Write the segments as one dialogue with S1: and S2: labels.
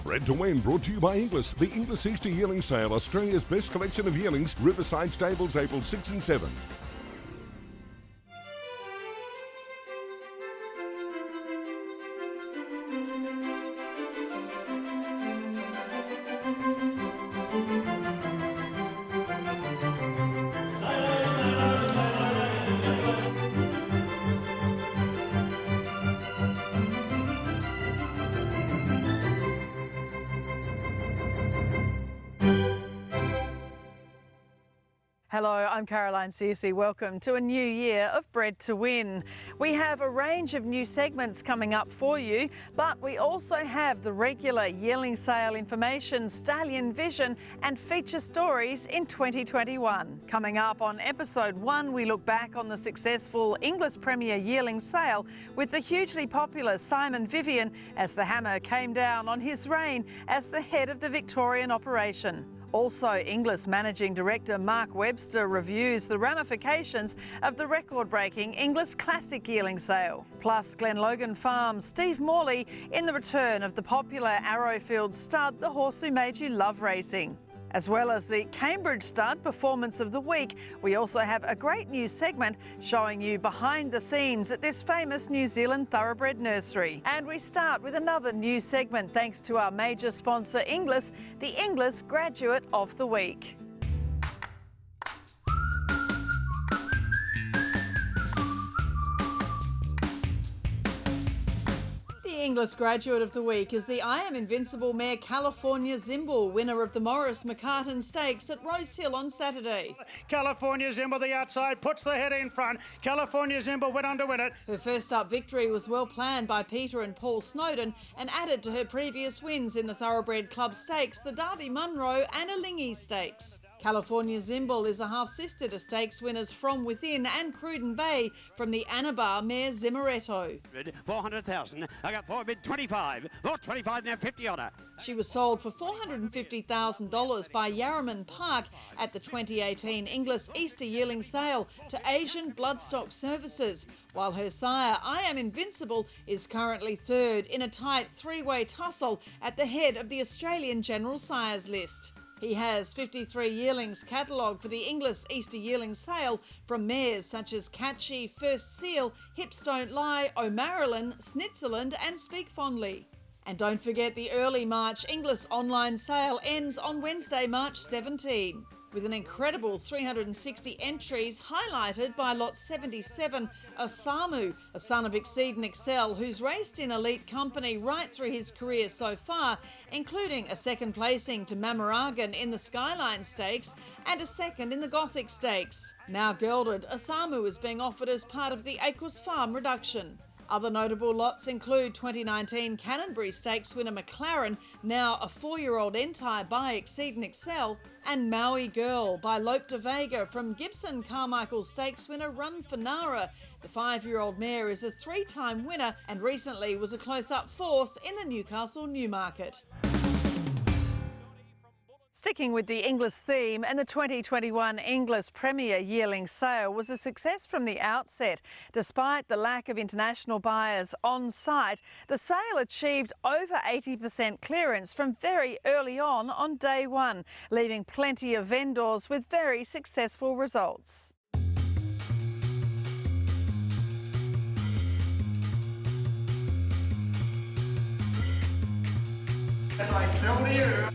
S1: Bred to Win, brought to you by Inglis. The Inglis Easter Yearling Sale, Australia's best collection of yearlings. Riverside Stables, April 6 and 7.
S2: Hello, I'm Caroline Searcy. Welcome to a new year of Bred to Win. We have a range of new segments coming up for you, but we also have the regular yearling sale information, stallion vision and feature stories in 2021. Coming up on episode 1, we look back on the successful Inglis Premier Yearling Sale with the hugely popular Simon Vivian as the hammer came down on his reign as the head of the Victorian operation. Also, Inglis Managing Director Mark Webster reviews the ramifications of the record-breaking Inglis Classic Yearling Sale. Plus, Glenlogan Farm's Steve Morley in the return of the popular Arrowfield Stud, the horse who made you love racing. As well as the Cambridge Stud Performance of the Week, we also have a great new segment showing you behind the scenes at this famous New Zealand thoroughbred nursery. And we start with another new segment thanks to our major sponsor Inglis, the Inglis Graduate of the Week. The Inglis Graduate of the Week is the I Am Invincible mare California Zimble, winner of the Morris McCartan Stakes at Rose Hill on Saturday.
S3: California Zimble, the outside, puts the head in front. California Zimble went on to win it.
S2: Her first up victory was well planned by Peter and Paul Snowden and added to her previous wins in the Thoroughbred Club Stakes, the Derby Munro and Alinghi Stakes. California Zimble is a half-sister to stakes winners From Within and Cruden Bay from the Anabar mare Zimmeretto.
S4: 400,000. I got 4 bid 25. Not 25 now, 50 on her.
S2: She was sold for $450,000 by Yarraman Park at the 2018 Inglis Easter Yearling Sale to Asian Bloodstock Services, while her sire, I Am Invincible, is currently third in a tight three-way tussle at the head of the Australian General Sires list. He has 53 yearlings catalogued for the Inglis Easter Yearling Sale from mares such as Catchy, First Seal, Hips Don't Lie, O'Marilyn, Snitzerland and Speak Fondly. And don't forget the early March Inglis online sale ends on Wednesday, March 17. With an incredible 360 entries highlighted by lot 77, Osamu, a son of Exceed and Excel, who's raced in elite company right through his career so far, including a second placing to Mamaragan in the Skyline Stakes and a second in the Gothic Stakes. Now gelded, Osamu is being offered as part of the Aquis Farm reduction. Other notable lots include 2019 Canonbury Stakes winner McLaren, now a 4-year-old entire by Exceed and Excel, and Maui Girl by Lope de Vega from Gibson Carmichael Stakes winner Run for Nara. The 5-year-old mare is a 3-time winner and recently was a close-up 4th in the Newcastle Newmarket. Sticking with the Inglis theme, and the 2021 Inglis Premier Yearling Sale was a success from the outset. Despite the lack of international buyers on site, the sale achieved over 80% clearance from very early on day one, leaving plenty of vendors with very successful results.
S3: As I sell to you.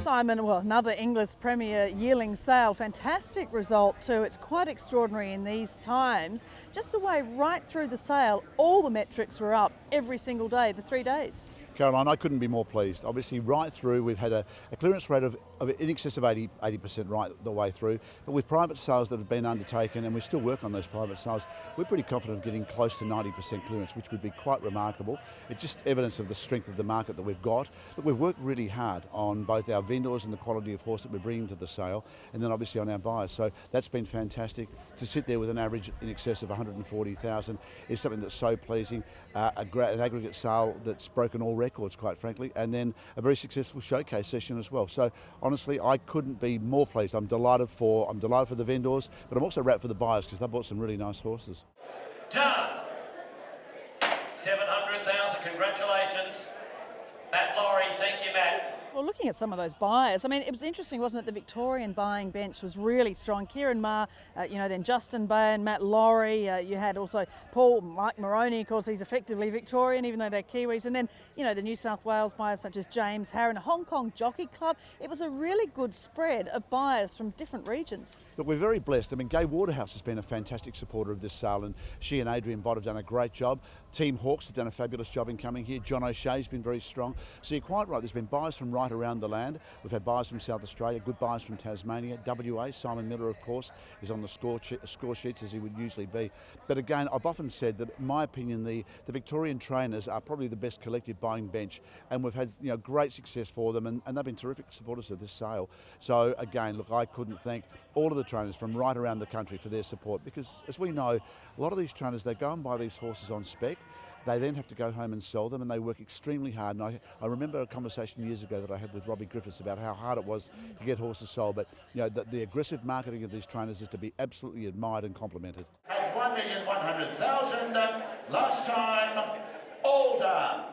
S2: Simon, well, another Inglis Premier Yearling Sale, fantastic result too. It's quite extraordinary in these times. Just the way right through the sale, all the metrics were up every single day, the 3 days.
S5: Caroline, I couldn't be more pleased. Obviously, right through, we've had a clearance rate of in excess of 80% right the way through. But with private sales that have been undertaken, and we still work on those private sales, we're pretty confident of getting close to 90% clearance, which would be quite remarkable. It's just evidence of the strength of the market that we've got. But we've worked really hard on both our vendors and the quality of horse that we're bringing to the sale, and then obviously on our buyers. So that's been fantastic. To sit there with an average in excess of 140,000 is something that's so pleasing. An aggregate sale that's broken all records, quite frankly, and then a very successful showcase session as well. So honestly, I couldn't be more pleased. I'm delighted for the vendors, but I'm also wrapped for the buyers because they bought some really nice horses.
S3: Done.
S6: 700,000. Congratulations. Matt Laurie, thank you, Matt.
S2: Well, looking at some of those buyers, I mean, it was interesting, wasn't it? The Victorian buying bench was really strong. Kieran Maher, then Justin Bay and Matt Laurie. You had also Mike Moroney, of course, he's effectively Victorian, even though they're Kiwis. And then, the New South Wales buyers such as James Harron, Hong Kong Jockey Club. It was a really good spread of buyers from different regions.
S5: Look, we're very blessed. I mean, Gay Waterhouse has been a fantastic supporter of this sale, and she and Adrian Bott have done a great job. Team Hawks have done a fabulous job in coming here. John O'Shea's been very strong. So you're quite right, there's been buyers from right around the land. We've had buyers from South Australia, good buyers from Tasmania, WA. Simon Miller, of course, is on the score sheets as he would usually be. But again, I've often said that, in my opinion, the Victorian trainers are probably the best collective buying bench, and we've had great success for them, and they've been terrific supporters of this sale. So again, look, I couldn't thank all of the trainers from right around the country for their support, because as we know, a lot of these trainers, they go and buy these horses on spec. They then have to go home and sell them, and they work extremely hard. And I remember a conversation years ago that I had with Robbie Griffiths about how hard it was to get horses sold. But the aggressive marketing of these trainers is to be absolutely admired and complimented.
S7: At 1,100,000, last time, all done.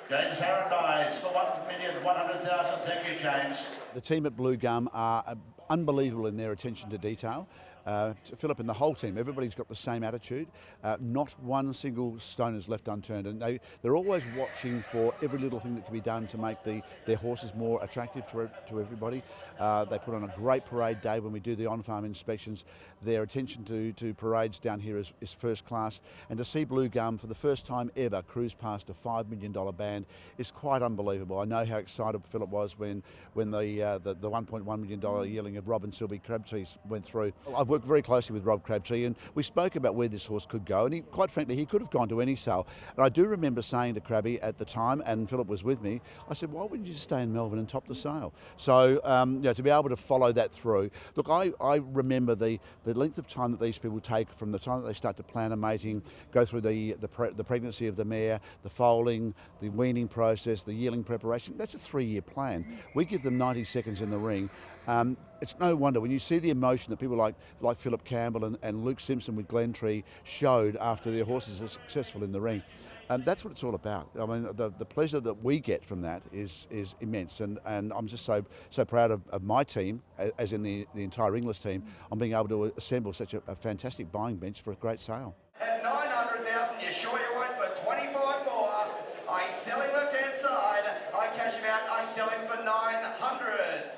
S7: James Harron buys for 1,100,000. Thank you, James.
S5: The team at Blue Gum are unbelievable in their attention to detail. Philip and the whole team, everybody's got the same attitude. Not one single stone is left unturned, and they're always watching for every little thing that can be done to make their horses more attractive to everybody. They put on a great parade day when we do the on-farm inspections. Their attention to parades down here is first class, and to see Blue Gum for the first time ever cruise past a $5 million band is quite unbelievable. I know how excited Philip was when the $1.1 million yearling of Rob and Sylvie Crabtree went through. I've worked very closely with Rob Crabtree, and we spoke about where this horse could go, and quite frankly, he could have gone to any sale. And I do remember saying to Crabby at the time, and Philip was with me, I said, why wouldn't you just stay in Melbourne and top the sale? So to be able to follow that through. Look, I remember the length of time that these people take from the time that they start to plan a mating, go through the pregnancy of the mare, the foaling, the weaning process, the yearling preparation. That's a 3-year plan. We give them 90 seconds in the ring. It's no wonder when you see the emotion that people like Philip Campbell and Luke Simpson with Glentree showed after their horses are successful in the ring. And that's what it's all about. I mean, the pleasure that we get from that is immense, and I'm just so proud of my team, as in the entire Inglis team, on being able to assemble such a fantastic buying bench for a great sale.
S7: At 900,000, you sure you won't for 25 more? I sell him left hand side. I cash him out. I sell him for 900.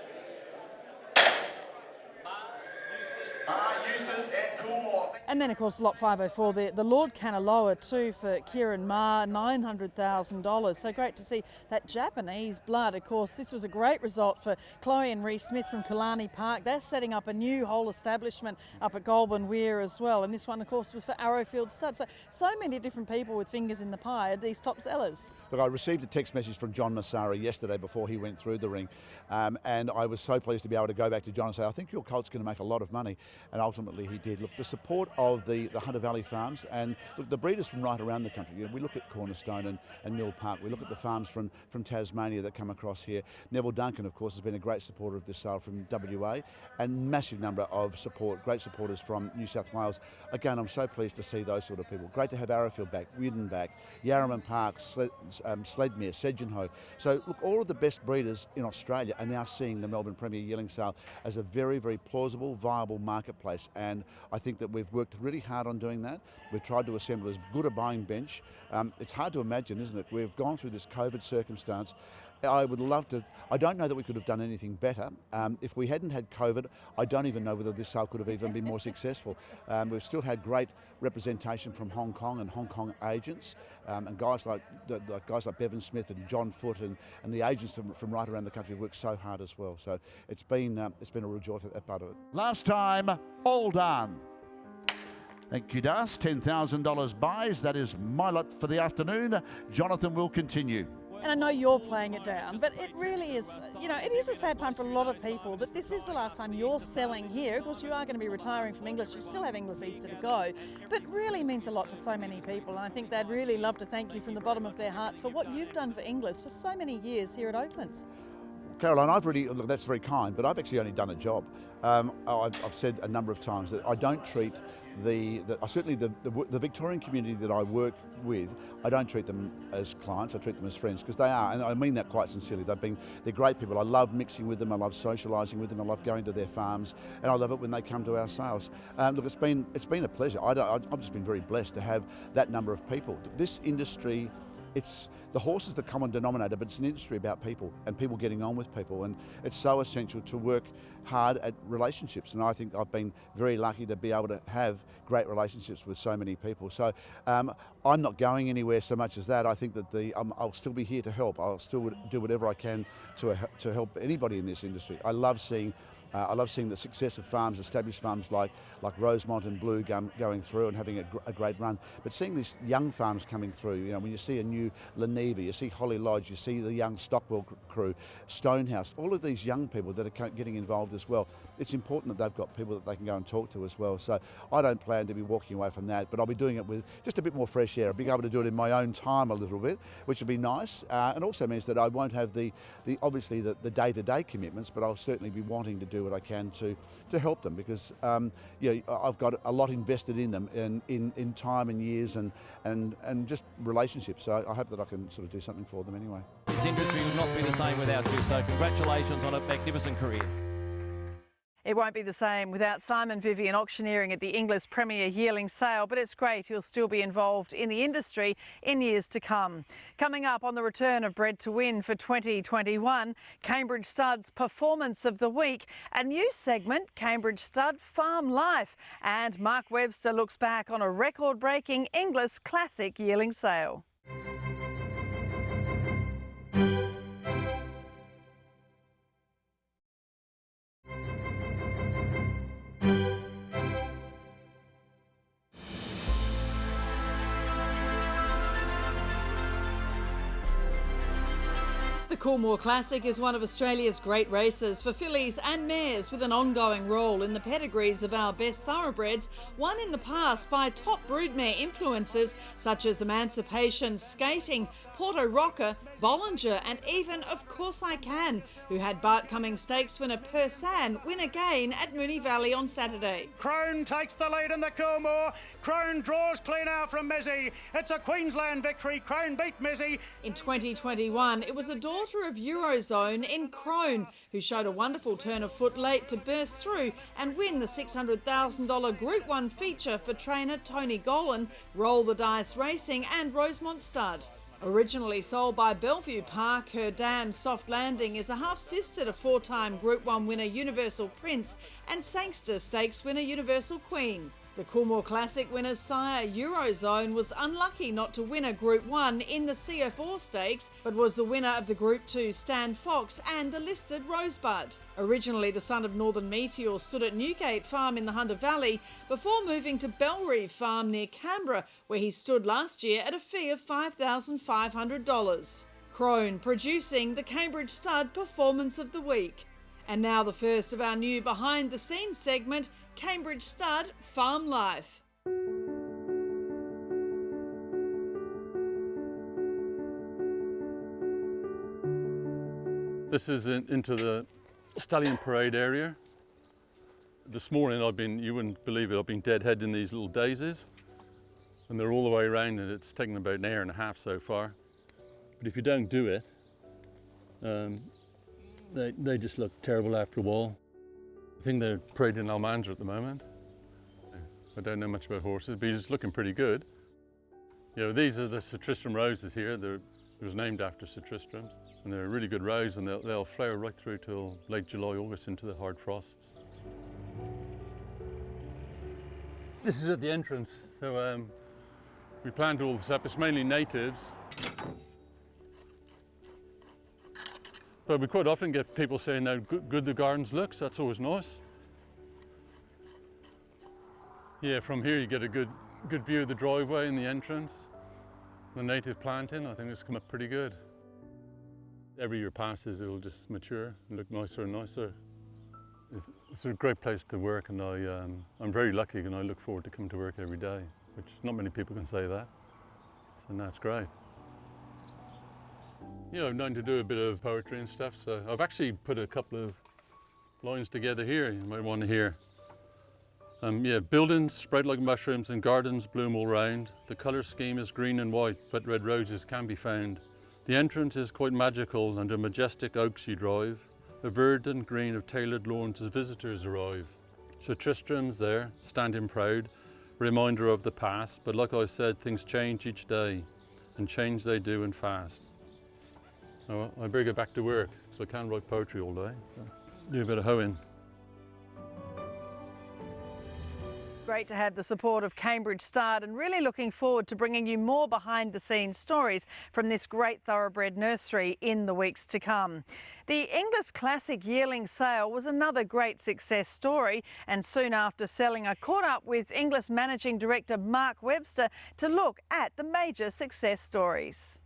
S7: Eustace and Coolmore.
S2: And then, of course, lot 504, the Lord Kanaloa too for Kieran Maher, $900,000. So great to see that Japanese blood. Of course, this was a great result for Chloe and Rhys Smith from Killarney Park. They're setting up a new whole establishment up at Goulburn Weir as well. And this one, of course, was for Arrowfield Stud. So many different people with fingers in the pie are these top sellers.
S5: Look, I received a text message from John Massara yesterday before he went through the ring. And I was so pleased to be able to go back to John and say, I think your colt's going to make a lot of money. And ultimately he did. Look, the support of the Hunter Valley farms, and look, the breeders from right around the country. We look at Cornerstone and Mill Park. We look at the farms from Tasmania that come across here. Neville Duncan, of course, has been a great supporter of this sale from WA, and massive number of great supporters from New South Wales. Again, I'm so pleased to see those sort of people. Great to have Arrowfield back, Widden back, Yarraman Park, Sledmere, Sedgenhoe. So look, all of the best breeders in Australia are now seeing the Melbourne Premier Yearling Sale as a very, very plausible, viable marketplace, and I think that we've worked really hard on doing that. We've tried to assemble as good a buying bench. It's hard to imagine, isn't it? We've gone through this COVID circumstance. I would love to, I don't know that we could have done anything better. If we hadn't had COVID, I don't even know whether this sale could have even been more successful. We've still had great representation from Hong Kong and Hong Kong agents, and guys like Bevan Smith and John Foote and the agents from right around the country worked so hard as well. So it's been a real joy for that part of it.
S8: Last time, all done. Thank you, Das. $10,000 buys. That is my lot for the afternoon. Jonathan will continue.
S2: And I know you're playing it down, but it really is, it is a sad time for a lot of people that this is the last time you're selling here. Of course, you are going to be retiring from Inglis. You still have Inglis Easter to go, but it really means a lot to so many people. And I think they'd really love to thank you from the bottom of their hearts for what you've done for Inglis for so many years here at Oaklands.
S5: Caroline, look, that's very kind, but I've actually only done a job. I've said a number of times that I don't treat certainly the Victorian community that I work with, I don't treat them as clients, I treat them as friends, because they are, and I mean that quite sincerely. They're great people. I love mixing with them, I love socialising with them, I love going to their farms, and I love it when they come to our sales. Look, it's been a pleasure. I've just been very blessed to have that number of people. This industry, the horse is the common denominator, but it's an industry about people and people getting on with people, and it's so essential to work hard at relationships, and I think I've been very lucky to be able to have great relationships with so many people. So I'm not going anywhere so much as that. I think that I'll still be here to help. I'll still do whatever I can to help anybody in this industry. I love seeing the success of farms, established farms like Rosemont and Blue going through and having a great run. But seeing these young farms coming through, when you see a new Leneva, you see Holly Lodge, you see the young Stockwell crew, Stonehouse, all of these young people that are getting involved as well. It's important that they've got people that they can go and talk to as well. So I don't plan to be walking away from that, but I'll be doing it with just a bit more fresh air. I'll be able to do it in my own time a little bit, which will be nice, and also means that I won't have obviously the day-to-day commitments, but I'll certainly be wanting to do what I can to help them, because I've got a lot invested in them in time and years and just relationships. So I hope that I can sort of do something for them anyway.
S9: This industry would not be the same without you, so congratulations on a magnificent career.
S2: It won't be the same without Simon Vivian auctioneering at the Inglis Premier Yearling Sale, but it's great he'll still be involved in the industry in years to come. Coming up on the return of Bred To Win for 2021, Cambridge Stud's Performance of the Week, a new segment, Cambridge Stud Farm Life, and Mark Webster looks back on a record-breaking Inglis Classic Yearling Sale. The Coolmore Classic is one of Australia's great races for fillies and mares, with an ongoing role in the pedigrees of our best thoroughbreds, won in the past by top broodmare influences such as Emancipation, Skating, Porto Rocker, Bollinger and even Of Course I Can, who had Bart Cummings Stakes winner Persan win again at Moonee Valley on Saturday.
S3: Crone takes the lead in the Coolmore. Crone draws clean out from Mizzy. It's a Queensland victory. Crone beat Mizzy.
S2: In 2021, it was a daughter of Eurozone in Crone who showed a wonderful turn of foot late to burst through and win the $600,000 Group 1 feature for trainer Tony Golan, Roll the Dice Racing and Rosemont Stud. Originally sold by Bellevue Park, her Damn Soft Landing is a half-sister to four-time Group 1 winner Universal Prince and Sangster Stakes winner Universal Queen. The Coolmore Classic winner's sire, Eurozone, was unlucky not to win a Group 1 in the CF4 Stakes, but was the winner of the Group 2 Stan Fox and the listed Rosebud. Originally the son of Northern Meteor, stood at Newgate Farm in the Hunter Valley before moving to Belrive Farm near Canberra, where he stood last year at a fee of $5,500. Crone producing the Cambridge Stud Performance of the Week. And now the first of our new behind-the-scenes segment, Cambridge Stud Farm Life.
S10: This is into the stallion parade area. This morning you wouldn't believe it, I've been deadheading these little daisies, and they're all the way around, and it's taken about an hour and a half so far. But if you don't do it, they just look terrible after a while. I think they're parading Almanza at the moment. I don't know much about horses, but he's looking pretty good. These are the Sir Tristram roses here. It was named after Sir Tristram's, and they're a really good rose, and they'll flower right through till late July, August into the hard frosts. This is at the entrance, so we planned all this up. It's mainly natives. But we quite often get people saying how good the gardens look, so that's always nice. Yeah, from here you get a good view of the driveway and the entrance. The native planting, I think it's come up pretty good. Every year passes, it will just mature and look nicer and nicer. It's a great place to work, and I'm very lucky, and I look forward to coming to work every day, which not many people can say that. So that's great. You know, I'm known to do a bit of poetry and stuff, so I've actually put a couple of lines together here you might want to hear. Yeah, buildings spread like mushrooms and gardens bloom all round. The colour scheme is green and white, but red roses can be found. The entrance is quite magical, under majestic oaks you drive. A verdant green of tailored lawns as visitors arrive. Sir Tristram's there, standing proud, reminder of the past, but like I said, things change each day, and change they do and fast. Oh, I better get back to work, because I can't write poetry all day, so do a bit of hoeing.
S2: Great to have the support of Cambridge Stud, and really looking forward to bringing you more behind the scenes stories from this great thoroughbred nursery in the weeks to come. The Inglis Classic Yearling Sale was another great success story, and soon after selling I caught up with Inglis Managing Director Mark Webster to look at the major success stories.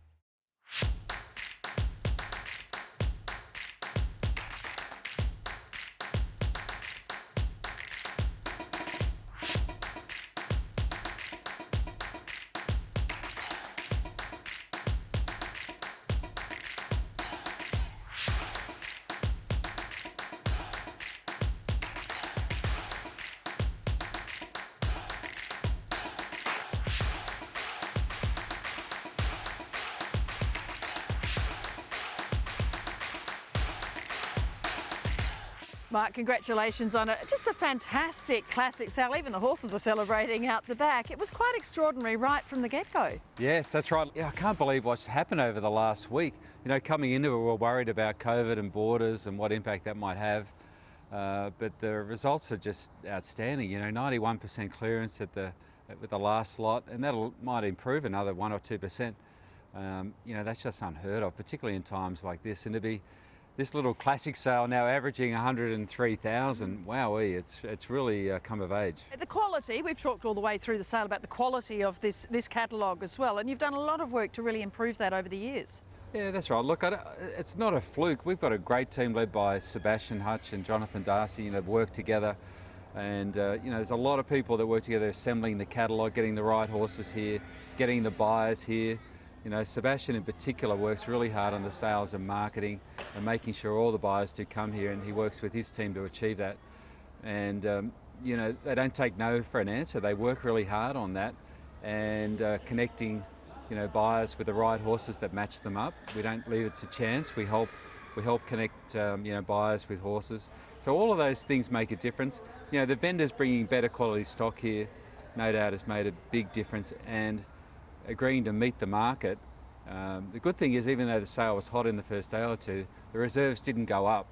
S2: Mark, congratulations on it. Just a fantastic classic sale. Even the horses are celebrating out the back. It was quite extraordinary right from the get-go.
S11: Yes, that's right. Yeah, I can't believe what's happened over the last week. You know, coming into it, we were worried about COVID and borders and what impact that might have. But the results are just outstanding. You know, 91% clearance with the last lot, and that might improve another 1 or 2%. You know, that's just unheard of, particularly in times like this. And to be this little classic sale now averaging 103,000, wowee, it's really come of age.
S2: The quality, we've talked all the way through the sale about the quality of this catalogue as well, and you've done a lot of work to really improve that over the years.
S11: Yeah, that's right. Look, it's not a fluke. We've got a great team led by Sebastian Hutch and Jonathan Darcy, you know, work together. And, you know, there's a lot of people that work together assembling the catalogue, getting the right horses here, getting the buyers here. You know, Sebastian in particular works really hard on the sales and marketing and making sure all the buyers do come here, and he works with his team to achieve that. And, you know, they don't take no for an answer. They work really hard on that and connecting, you know, buyers with the right horses that match them up. We don't leave it to chance. We help connect, you know, buyers with horses. So all of those things make a difference. You know, the vendors bringing better quality stock here, no doubt, has made a big difference. And agreeing to meet the market. The good thing is, even though the sale was hot in the first day or two, the reserves didn't go up,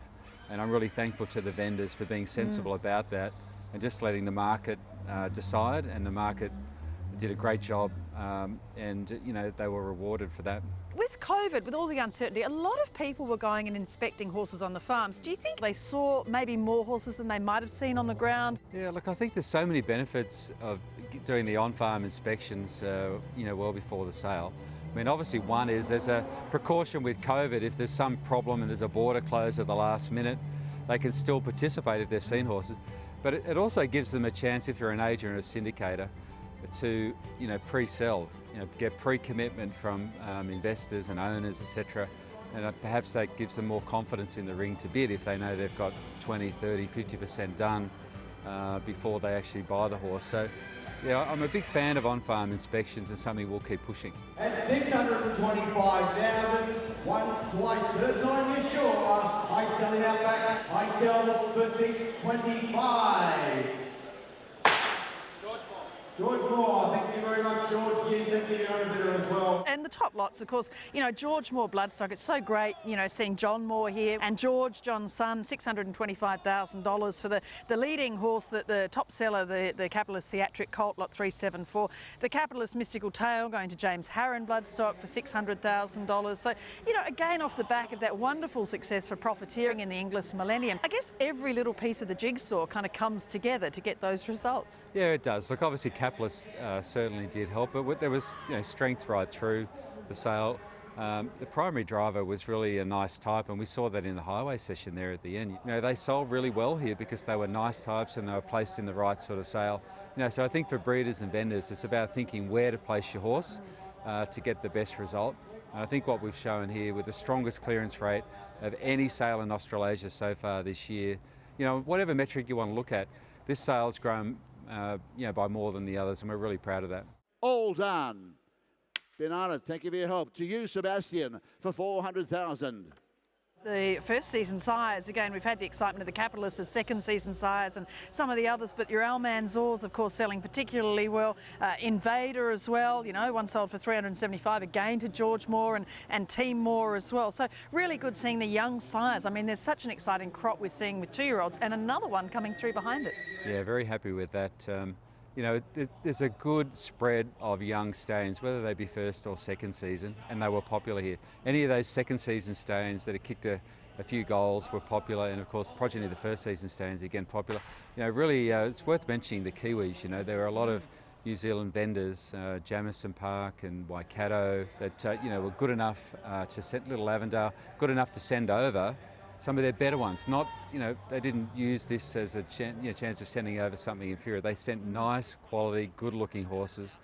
S11: and I'm really thankful to the vendors for being sensible about that and just letting the market decide, and the market did a great job, and you know, they were rewarded for that.
S2: With COVID, with all the uncertainty, a lot of people were going and inspecting horses on the farms. Do you think they saw maybe more horses than they might have seen on the ground?
S11: Yeah, look, I think there's so many benefits of doing the on-farm inspections, you know, well before the sale. I mean, obviously one is there's a precaution with COVID. If there's some problem and there's a border closed at the last minute, they can still participate if they've seen horses. But it also gives them a chance, if you're an agent or a syndicator, to, you know, pre-sell, you know, get pre-commitment from investors and owners, etc. And perhaps that gives them more confidence in the ring to bid if they know they've got 20, 30, 50% done before they actually buy the horse. So, yeah, I'm a big fan of on-farm inspections and something we'll keep pushing.
S7: At 625,000, once, twice, third time you're sure. I sell it out back. I sell for 625. George Moore, thank you very much, George. Thank you, you're a bidder as well.
S2: And the top lots, of course, you know, George Moore Bloodstock. It's so great, you know, seeing John Moore here and George, John's son, $625,000 for the leading horse, the top seller, the Capitalist Theatric Colt, lot 374. The Capitalist Mystical Tale going to James Harron Bloodstock for $600,000. So, you know, again, off the back of that wonderful success for profiteering in the Inglis Millennium, I guess every little piece of the jigsaw kind of comes together to get those results.
S11: Yeah, it does. Look, obviously Capitalist certainly did help, but there was, you know, strength right through the sale. The primary driver was really a nice type, and we saw that in the highway session there at the end. You know, they sold really well here because they were nice types and they were placed in the right sort of sale. You know, so I think for breeders and vendors, it's about thinking where to place your horse to get the best result. And I think what we've shown here with the strongest clearance rate of any sale in Australasia so far this year, you know, whatever metric you want to look at, this sale's grown you know, by more than the others, and we're really proud of that.
S8: All done. Been honoured. Thank you for your help. To you, Sebastian, for 400,000.
S2: The first season sires, again, we've had the excitement of the Capitalists as second season sires and some of the others, but your Alman Zors, of course, selling particularly well. Invader as well, you know, one sold for 375 again to George Moore and Team Moore as well. So really good seeing the young sires. I mean, there's such an exciting crop we're seeing with 2-year-olds and another one coming through behind it.
S11: Yeah, very happy with that. You know, there's a good spread of young stallions, whether they be first or second season, and they were popular here. Any of those second season stallions that have kicked a few goals were popular, and of course, progeny of the first season stallions, again, popular. You know, really, it's worth mentioning the Kiwis. You know, there are a lot of New Zealand vendors, Jamison Park and Waikato, that, you know, were good enough to send, Little Lavender, good enough to send over some of their better ones. Not, you know, they didn't use this as a chance of sending over something inferior. They sent nice, quality, good-looking horses,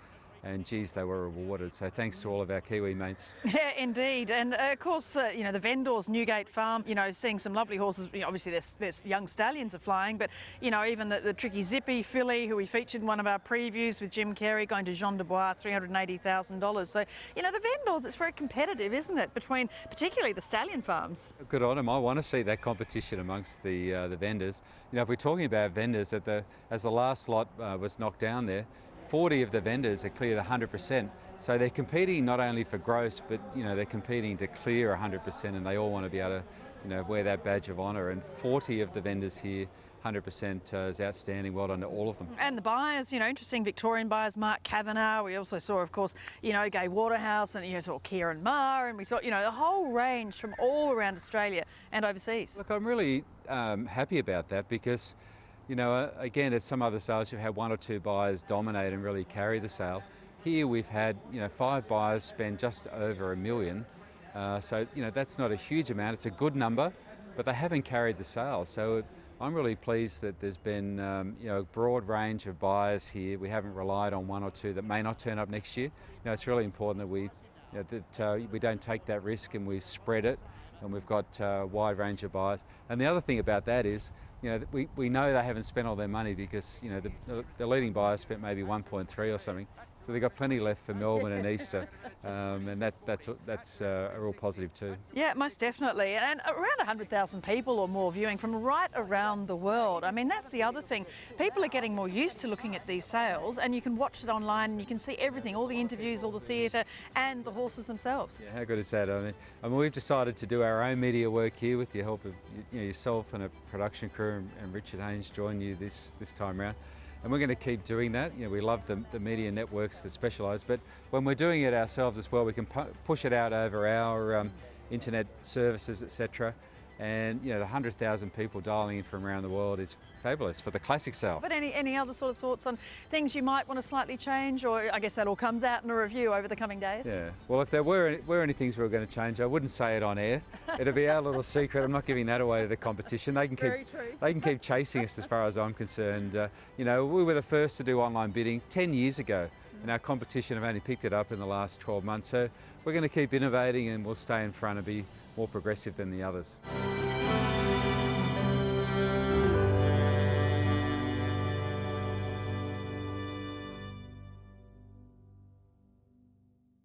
S11: and geez, they were rewarded. So thanks to all of our Kiwi mates.
S2: Yeah, indeed. And of course, you know, the vendors, Newgate Farm, you know, seeing some lovely horses. You know, obviously, there's young stallions are flying, but, you know, even the Tricky Zippy filly, who we featured in one of our previews with Jim Carey, going to Jean de Bois, $380,000. So, you know, the vendors, it's very competitive, isn't it, between particularly the stallion farms?
S11: Good on them. I want to see that competition amongst the vendors. You know, if we're talking about vendors, as the last lot was knocked down there, 40 of the vendors are cleared 100%. So they're competing not only for gross, but, you know, they're competing to clear 100%, and they all want to be able to, you know, wear that badge of honour. And 40 of the vendors here, 100% is outstanding. Well done to all of them.
S2: And the buyers, you know, interesting Victorian buyers, Mark Kavanagh. We also saw, of course, you know, Gay Waterhouse, and, you know, saw Kieran Maher, and we saw, you know, the whole range from all around Australia and overseas.
S11: Look, I'm really happy about that, because, you know, again, at some other sales, you've had 1 or 2 buyers dominate and really carry the sale. Here we've had, you know, 5 buyers spend just over $1 million. So, you know, that's not a huge amount. It's a good number, but they haven't carried the sale. So I'm really pleased that there's been, you know, a broad range of buyers here. We haven't relied on 1 or 2 that may not turn up next year. You know, it's really important that we, you know, that we don't take that risk, and we spread it, and we've got a wide range of buyers. And the other thing about that is, you know, we know they haven't spent all their money, because, you know, the leading buyers spent maybe 1.3 or something. So they've got plenty left for Melbourne and Easter, and that's a real positive too.
S2: Yeah, most definitely. And around 100,000 people or more viewing from right around the world. I mean, that's the other thing. People are getting more used to looking at these sales, and you can watch it online and you can see everything, all the interviews, all the theatre, and the horses themselves.
S11: Yeah, how good is that? I mean, we've decided to do our own media work here with the help of, you know, yourself and a production crew, and Richard Haynes joined you this time around. And we're going to keep doing that. You know, we love the media networks that specialise, but when we're doing it ourselves as well, we can push it out over our internet services, etc. And, you know, the 100,000 people dialing in from around the world is fabulous for the Classic Sale.
S2: But any other sort of thoughts on things you might want to slightly change, or I guess that all comes out in a review over the coming days?
S11: Yeah. Well, if there were any things we were going to change, I wouldn't say it on air. It'd be our little secret. I'm not giving that away to the competition. They can keep chasing us as far as I'm concerned. You know, we were the first to do online bidding 10 years ago, and our competition have only picked it up in the last 12 months. So we're going to keep innovating, and we'll stay in front and be more progressive than the others.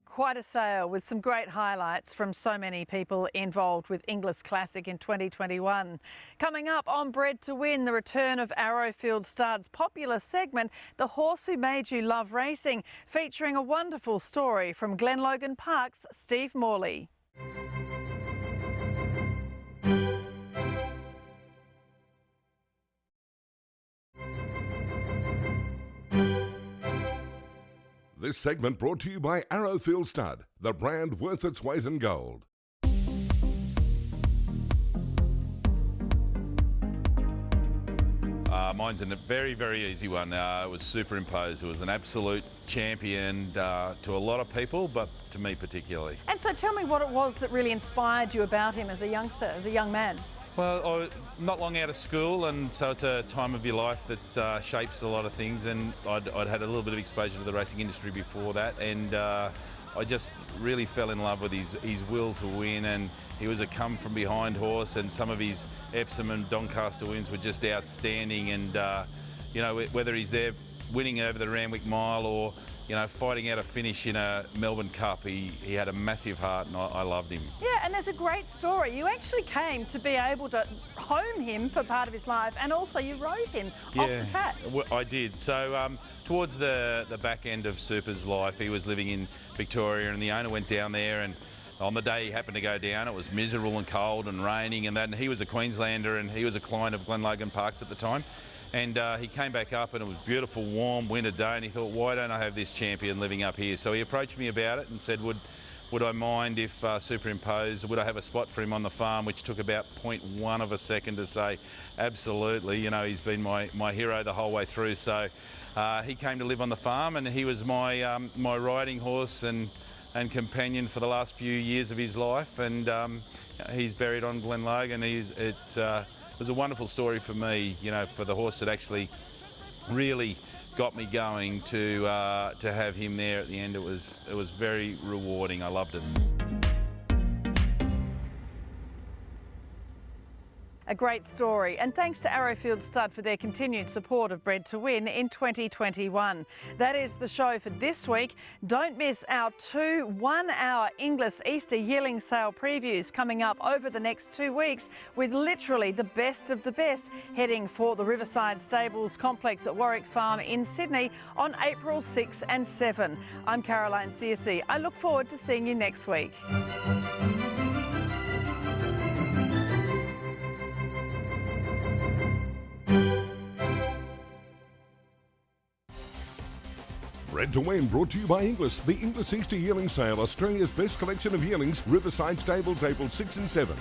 S2: Quite a sale with some great highlights from so many people involved with Inglis Classic in 2021. Coming up on Bred to Win, the return of Arrowfield Stud's popular segment, The Horse Who Made You Love Racing, featuring a wonderful story from Glenlogan Park's Steve Morley.
S1: This segment brought to you by Arrowfield Stud, the brand worth its weight in gold.
S12: Mine's a very, very easy one. It was superimposed. It was an absolute champion to a lot of people, but to me particularly.
S2: And so tell me what it was that really inspired you about him as a youngster, as a young man.
S12: Well, I was not long out of school, and so it's a time of your life that shapes a lot of things, and I'd had a little bit of exposure to the racing industry before that, and I just really fell in love with his will to win, and he was a come from behind horse, and some of his Epsom and Doncaster wins were just outstanding. And you know, whether he's there winning over the Randwick Mile or, you know, fighting out a finish in a Melbourne Cup, he had a massive heart, and I loved him.
S2: Yeah, and there's a great story. You actually came to be able to home him for part of his life, and also you rode him off the track.
S12: I did. So towards the back end of Super's life, he was living in Victoria, and the owner went down there, and on the day he happened to go down, it was miserable and cold and raining, and then he was a Queenslander, and he was a client of Glen Logan Parks at the time. And he came back up, and it was a beautiful, warm winter day, and he thought, why don't I have this champion living up here? So he approached me about it and said, would I mind if superimposed, would I have a spot for him on the farm, which took about 0.1 of a second to say, absolutely. You know, he's been my hero the whole way through. So he came to live on the farm, and he was my my riding horse and companion for the last few years of his life. And he's buried on Glen Logan. It was a wonderful story for me, you know, for the horse that actually really got me going to have him there at the end. It was very rewarding. I loved it.
S2: A great story, and thanks to Arrowfield Stud for their continued support of Bred to Win in 2021. That is the show for this week. Don't miss our 2 one-hour Inglis Easter Yearling Sale previews coming up over the next 2 weeks, with literally the best of the best heading for the Riverside Stables Complex at Warwick Farm in Sydney on April 6 and 7. I'm Caroline Searcy. I look forward to seeing you next week.
S1: Bred to Win, brought to you by Inglis, the Inglis Easter Yearling Sale, Australia's best collection of yearlings, Riverside Stables, April 6 and 7.